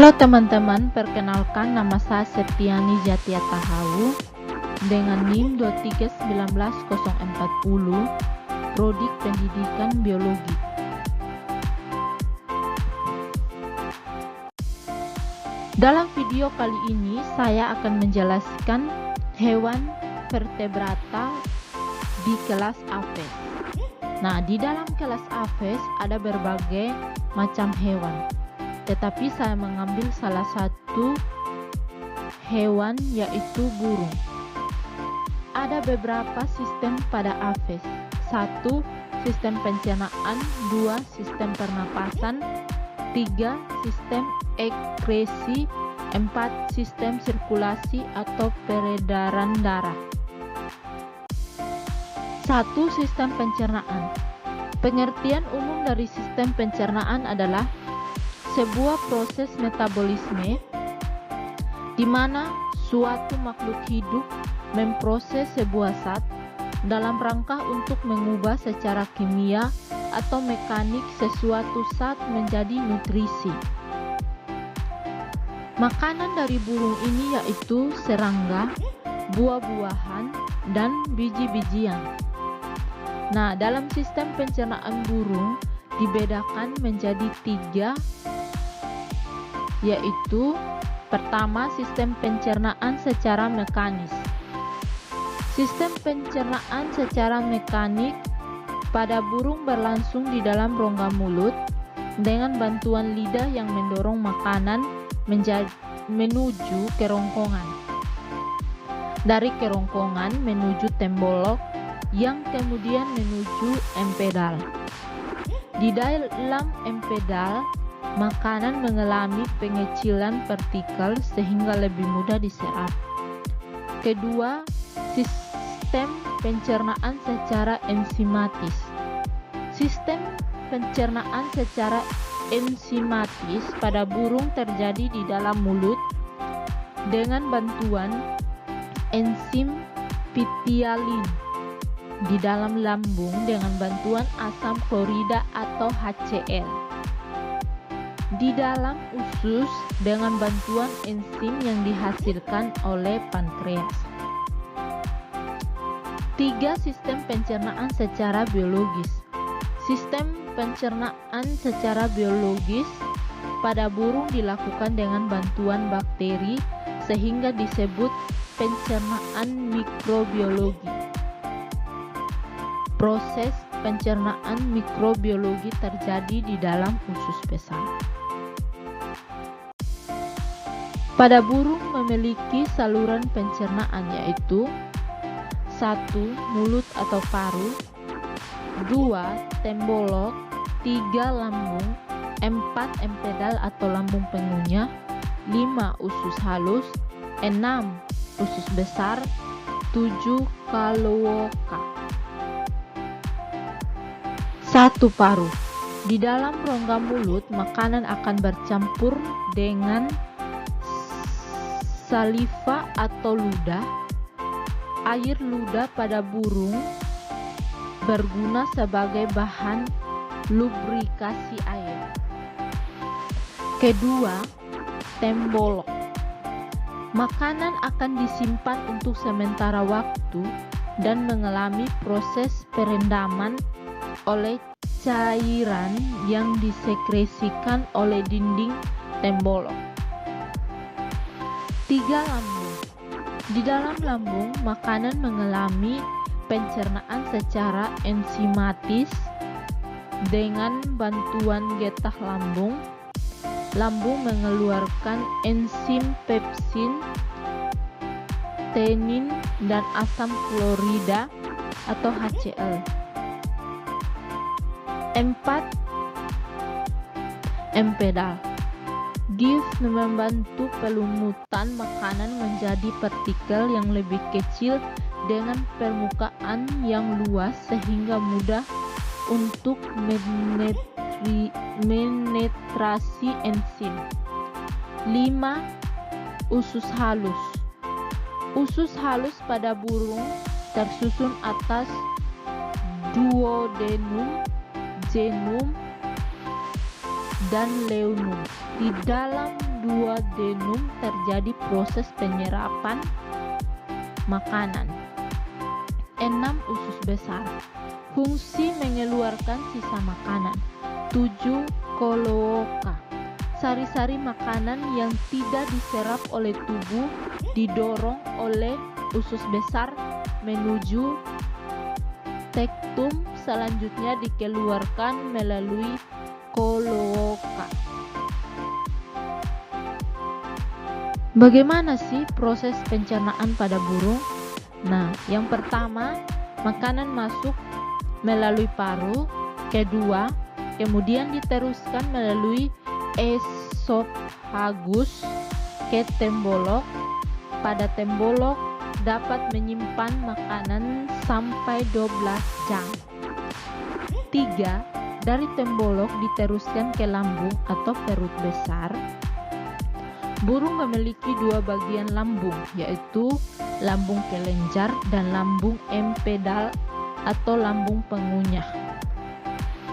Halo teman-teman, perkenalkan nama saya Septiani Jatia Tahawu dengan NIM 2319040, Prodi Pendidikan Biologi. Dalam video kali ini saya akan menjelaskan hewan vertebrata di kelas Aves. Nah, di dalam kelas Aves ada berbagai macam hewan. Tetapi saya mengambil salah satu hewan, yaitu burung. Ada beberapa sistem pada Aves. 1. Sistem pencernaan. 2. Sistem pernapasan. 3. Sistem ekskresi. 4. Sistem sirkulasi atau peredaran darah. 1. Sistem pencernaan. Pengertian umum dari sistem pencernaan adalah sebuah proses metabolisme di mana suatu makhluk hidup memproses sebuah zat dalam rangka untuk mengubah secara kimia atau mekanik sesuatu zat menjadi nutrisi. Makanan dari burung ini yaitu serangga, buah-buahan, dan biji-bijian. Nah, dalam sistem pencernaan burung dibedakan menjadi 3, yaitu pertama, sistem pencernaan secara mekanis. Sistem pencernaan secara mekanik pada burung berlangsung di dalam rongga mulut dengan bantuan lidah yang mendorong makanan menuju kerongkongan. Dari kerongkongan menuju tembolok yang kemudian menuju empedal. Di dalam empedal, makanan mengalami pengecilan partikel sehingga lebih mudah diserap. Kedua, sistem pencernaan secara enzimatis. Sistem pencernaan secara enzimatis pada burung terjadi di dalam mulut dengan bantuan enzim pitialin, di dalam lambung dengan bantuan asam klorida atau HCl, di dalam usus dengan bantuan enzim yang dihasilkan oleh pankreas. 3. Sistem pencernaan secara biologis. Sistem pencernaan secara biologis pada burung dilakukan dengan bantuan bakteri sehingga disebut pencernaan mikrobiologi. Proses pencernaan mikrobiologi terjadi di dalam usus besar. Pada burung memiliki saluran pencernaan yaitu 1. Mulut atau paru, 2. Tembolok, 3. Lambung, 4. Empedal atau lambung pengunyah, 5. Usus halus, 6. Usus besar, 7. Kloaka. 1. Paru. Di dalam rongga mulut, makanan akan bercampur dengan saliva atau ludah. Air ludah pada burung berguna sebagai bahan lubrikasi air. Kedua, tembolok. Makanan akan disimpan untuk sementara waktu dan mengalami proses perendaman oleh cairan yang disekresikan oleh dinding tembolok. 3. Lambung. Di dalam lambung, makanan mengalami pencernaan secara enzimatis dengan bantuan getah lambung. Lambung mengeluarkan enzim pepsin, tenin, dan asam klorida atau HCl. 4. Empedal. Gift membantu pelumutan makanan menjadi partikel yang lebih kecil dengan permukaan yang luas sehingga mudah untuk menetrasi enzim. 5. Usus halus. Usus halus pada burung tersusun atas duodenum, genum, dan leunum. Di dalam duodenum terjadi proses penyerapan makanan. 6. Usus besar. Fungsi mengeluarkan sisa makanan. 7. Kloaka. Sari-sari makanan yang tidak diserap oleh tubuh didorong oleh usus besar menuju tektum, selanjutnya dikeluarkan melalui kloaka. Bagaimana sih proses pencernaan pada burung? Nah, yang pertama, makanan masuk melalui paru. Kedua, kemudian diteruskan melalui esophagus ke tembolok. Pada tembolok dapat menyimpan makanan sampai 12 jam. 3. Dari tembolok diteruskan ke lambung atau perut besar. Burung memiliki dua bagian lambung, yaitu lambung kelenjar dan lambung empedal atau lambung pengunyah.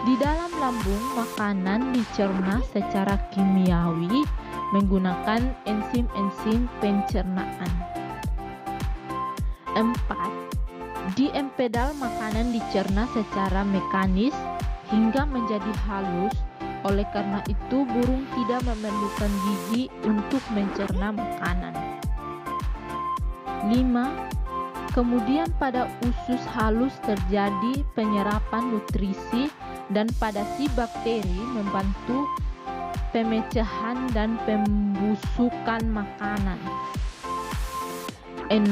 Di dalam lambung, makanan dicerna secara kimiawi menggunakan enzim-enzim pencernaan. 4. Di empedal, makanan dicerna secara mekanis hingga menjadi halus. Oleh karena itu, burung tidak memerlukan gigi untuk mencerna makanan. 5. Kemudian pada usus halus terjadi penyerapan nutrisi dan pada si bakteri membantu pemecahan dan pembusukan makanan. 6.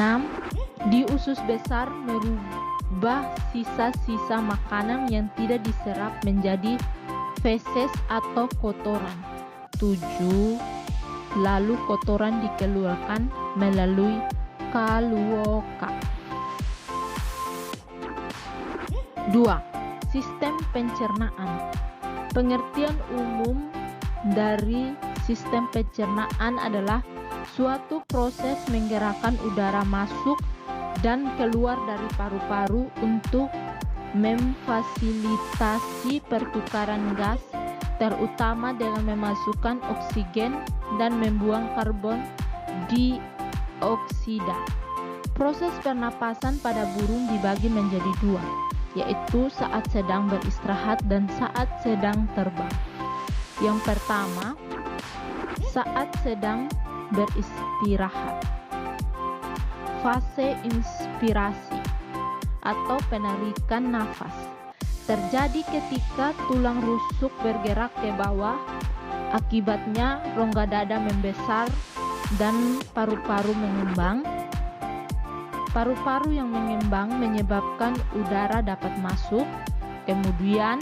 Di usus besar merubah sisa-sisa makanan yang tidak diserap menjadi feses atau kotoran. 7. Lalu kotoran dikeluarkan melalui kloaka. 2. Sistem pencernaan. Pengertian umum dari sistem pencernaan adalah suatu proses menggerakkan udara masuk dan keluar dari paru-paru untuk memfasilitasi pertukaran gas, terutama dengan memasukkan oksigen dan membuang karbon dioksida. Proses pernapasan pada burung dibagi menjadi dua, yaitu saat sedang beristirahat dan saat sedang terbang. Yang pertama, saat sedang beristirahat. Fase inspirasi atau penarikan nafas terjadi ketika tulang rusuk bergerak ke bawah, akibatnya rongga dada membesar dan paru-paru mengembang. Paru-paru yang mengembang menyebabkan udara dapat masuk, kemudian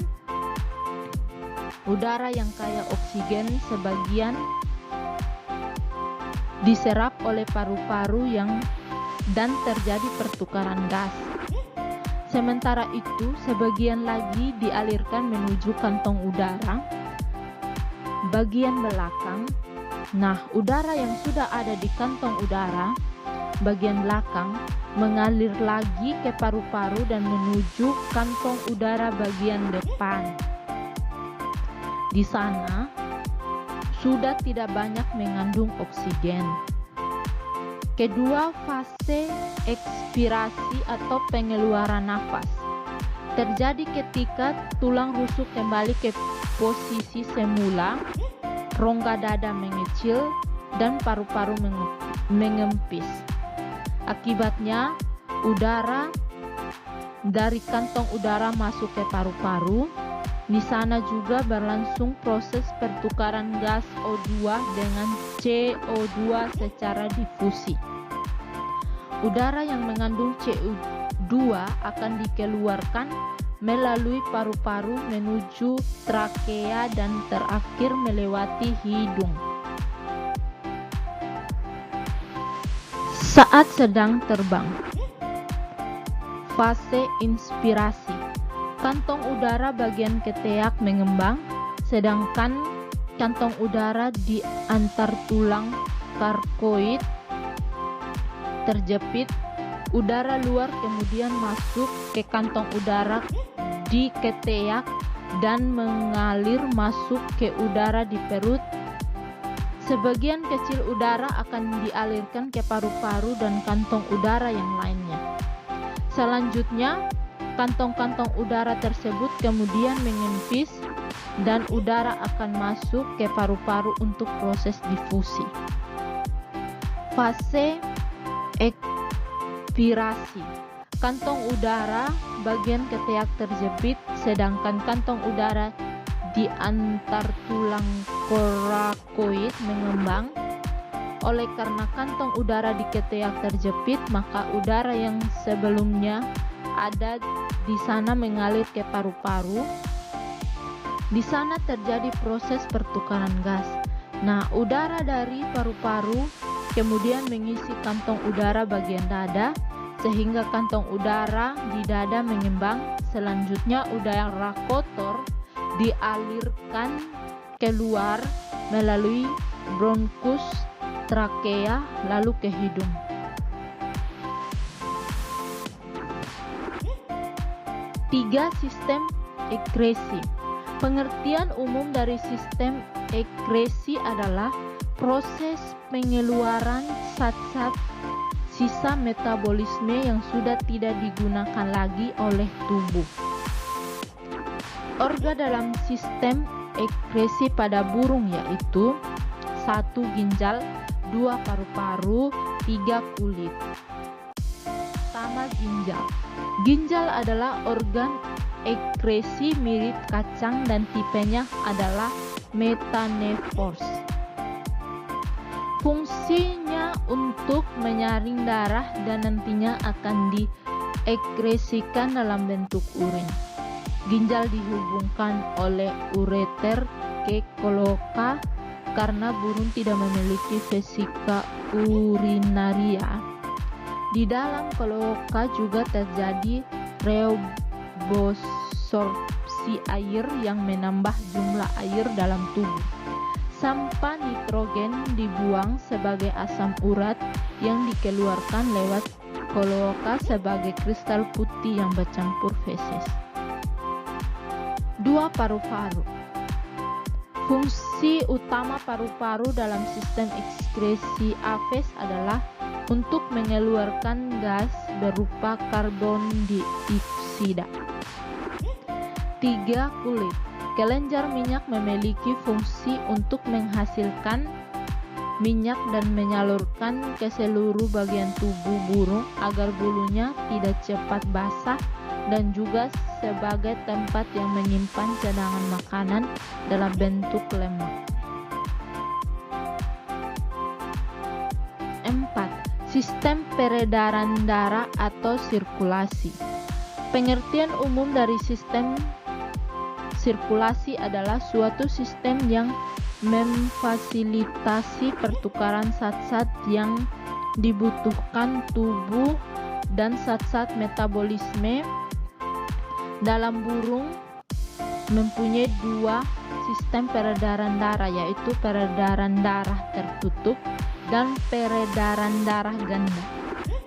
udara yang kaya oksigen sebagian diserap oleh paru-paru dan terjadi pertukaran gas. Sementara itu, sebagian lagi dialirkan menuju kantong udara bagian belakang. Nah, udara yang sudah ada di kantong udara bagian belakang mengalir lagi ke paru-paru dan menuju kantong udara bagian depan. Di sana sudah tidak banyak mengandung oksigen. Kedua, fase ekspirasi atau pengeluaran nafas terjadi ketika tulang rusuk kembali ke posisi semula, rongga dada mengecil, dan paru-paru mengempis. Akibatnya, udara dari kantong udara masuk ke paru-paru. Di sana juga berlangsung proses pertukaran gas O2 dengan CO2 secara difusi. Udara yang mengandung CO2 akan dikeluarkan melalui paru-paru menuju trakea dan terakhir melewati hidung. Saat sedang terbang. Fase inspirasi. Kantong udara bagian ketiak mengembang, sedangkan kantong udara di antar tulang karkoid terjepit. Udara luar kemudian masuk ke kantong udara di ketiak dan mengalir masuk ke udara di perut. Sebagian kecil udara akan dialirkan ke paru-paru dan kantong udara yang lainnya. Selanjutnya, kantong-kantong udara tersebut kemudian mengempis dan udara akan masuk ke paru-paru untuk proses difusi. Fase ekspirasi. Kantong udara bagian ketiak terjepit, sedangkan kantong udara di antar tulang korakoid mengembang. Oleh karena kantong udara di ketiak terjepit, maka udara yang sebelumnya ada di sana mengalir ke paru-paru. Di sana terjadi proses pertukaran gas. Nah, udara dari paru-paru kemudian mengisi kantong udara bagian dada, sehingga kantong udara di dada mengembang. Selanjutnya udara kotor dialirkan keluar melalui bronkus, trakea, lalu ke hidung. Tiga, sistem ekresi. Pengertian umum dari sistem ekresi adalah proses pengeluaran zat-zat sisa metabolisme yang sudah tidak digunakan lagi oleh tubuh. Organ dalam sistem ekresi pada burung yaitu 1. Ginjal, 2. Paru-paru, 3. Kulit. Pertama, ginjal. Ginjal adalah organ ekresi mirip kacang dan tipenya adalah metanephros. Fungsinya untuk menyaring darah dan nantinya akan diekresikan dalam bentuk urin. Ginjal dihubungkan oleh ureter ke kloaka karena burung tidak memiliki vesika urinaria. Di dalam kloaka juga terjadi reabsorpsi air yang menambah jumlah air dalam tubuh. Sampah nitrogen dibuang sebagai asam urat yang dikeluarkan lewat kloaka sebagai kristal putih yang bercampur feses. 2. Paru-paru. Fungsi utama paru-paru dalam sistem ekskresi aves adalah untuk mengeluarkan gas berupa karbon dioksida. 3. Kulit. Kelenjar minyak memiliki fungsi untuk menghasilkan minyak dan menyalurkan ke seluruh bagian tubuh burung agar bulunya tidak cepat basah dan juga sebagai tempat yang menyimpan cadangan makanan dalam bentuk lemak. 4. Sistem peredaran darah atau sirkulasi. Pengertian umum dari sistem sirkulasi adalah suatu sistem yang memfasilitasi pertukaran zat-zat yang dibutuhkan tubuh dan zat-zat metabolisme. Dalam burung mempunyai 2 sistem peredaran darah, yaitu peredaran darah tertutup dan peredaran darah ganda.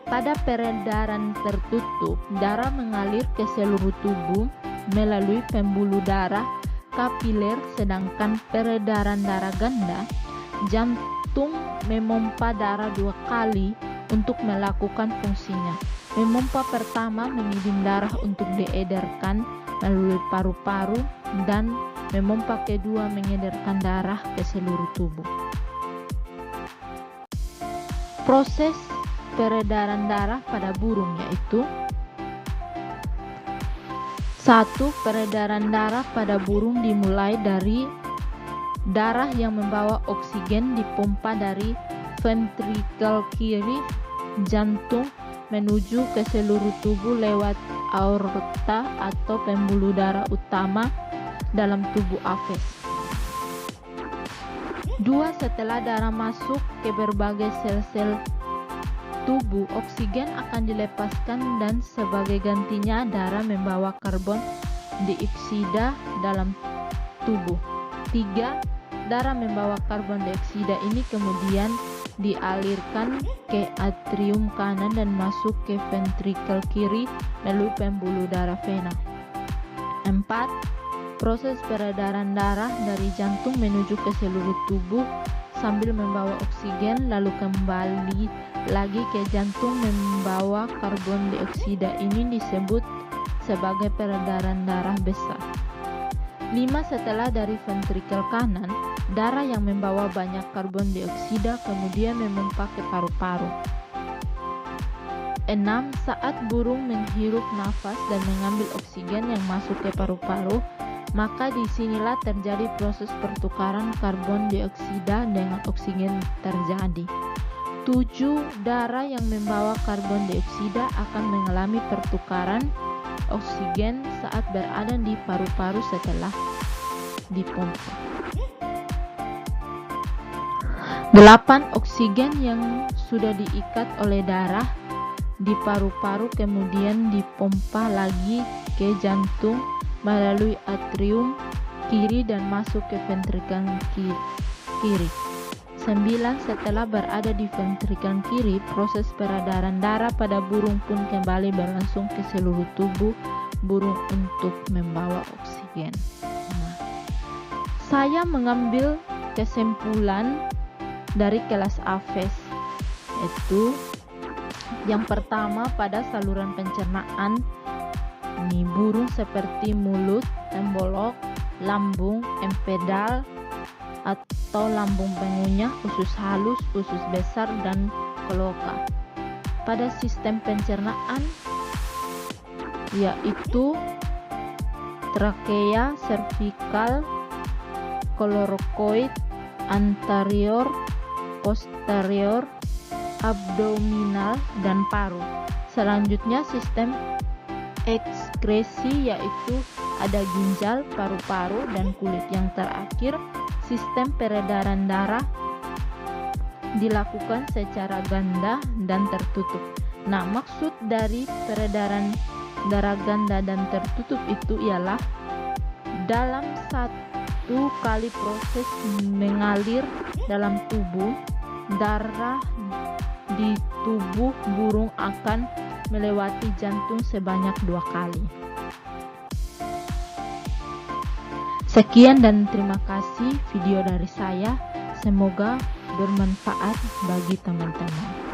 Pada peredaran tertutup, darah mengalir ke seluruh tubuh melalui pembuluh darah kapiler, sedangkan peredaran darah ganda, jantung memompa darah 2 kali untuk melakukan fungsinya. Memompa pertama mengirim darah untuk diedarkan melalui paru-paru dan memompa kedua mengedarkan darah ke seluruh tubuh. Proses peredaran darah pada burung yaitu 1. Peredaran darah pada burung dimulai dari darah yang membawa oksigen dipompa dari ventrikel kiri jantung menuju ke seluruh tubuh lewat aorta atau pembuluh darah utama dalam tubuh aves. 2. Setelah darah masuk ke berbagai sel-sel tubuh, oksigen akan dilepaskan dan sebagai gantinya darah membawa karbon dioksida dalam tubuh. 3. Darah membawa karbon dioksida ini kemudian dialirkan ke atrium kanan dan masuk ke ventrikel kiri melalui pembuluh darah vena. 4. Proses peredaran darah dari jantung menuju ke seluruh tubuh sambil membawa oksigen, lalu kembali lagi ke jantung membawa karbon dioksida. Ini disebut sebagai peredaran darah besar. 5. Setelah dari ventrikel kanan, darah yang membawa banyak karbon dioksida kemudian memompa ke paru-paru. 6. Saat burung menghirup nafas dan mengambil oksigen yang masuk ke paru-paru, maka disinilah terjadi proses pertukaran karbon dioksida dengan oksigen terjadi. 7. Darah yang membawa karbon dioksida akan mengalami pertukaran oksigen saat berada di paru-paru setelah dipompa. 8. Oksigen yang sudah diikat oleh darah di paru-paru kemudian dipompa lagi ke jantung melalui atrium kiri dan masuk ke ventrikel kiri. 9. Setelah berada di ventrikel kiri, proses peredaran darah pada burung pun kembali berlangsung ke seluruh tubuh burung untuk membawa oksigen. Saya mengambil kesimpulan dari kelas AFES, yaitu yang pertama, pada saluran pencernaan burung seperti mulut, tembolok, lambung, empedal atau lambung pengunyah, usus halus, usus besar, dan kloaka. Pada sistem pencernaan yaitu trakea, cervical, coracoid, anterior, posterior, abdominal, dan paru. Selanjutnya sistem ekskresi yaitu ada ginjal, paru-paru, dan kulit. Yang terakhir sistem peredaran darah dilakukan secara ganda dan tertutup. Nah, maksud dari peredaran darah ganda dan tertutup itu ialah dalam satu kali proses mengalir dalam tubuh, darah di tubuh burung akan melewati jantung sebanyak 2 kali. Sekian dan terima kasih video dari saya. Semoga bermanfaat bagi teman-teman.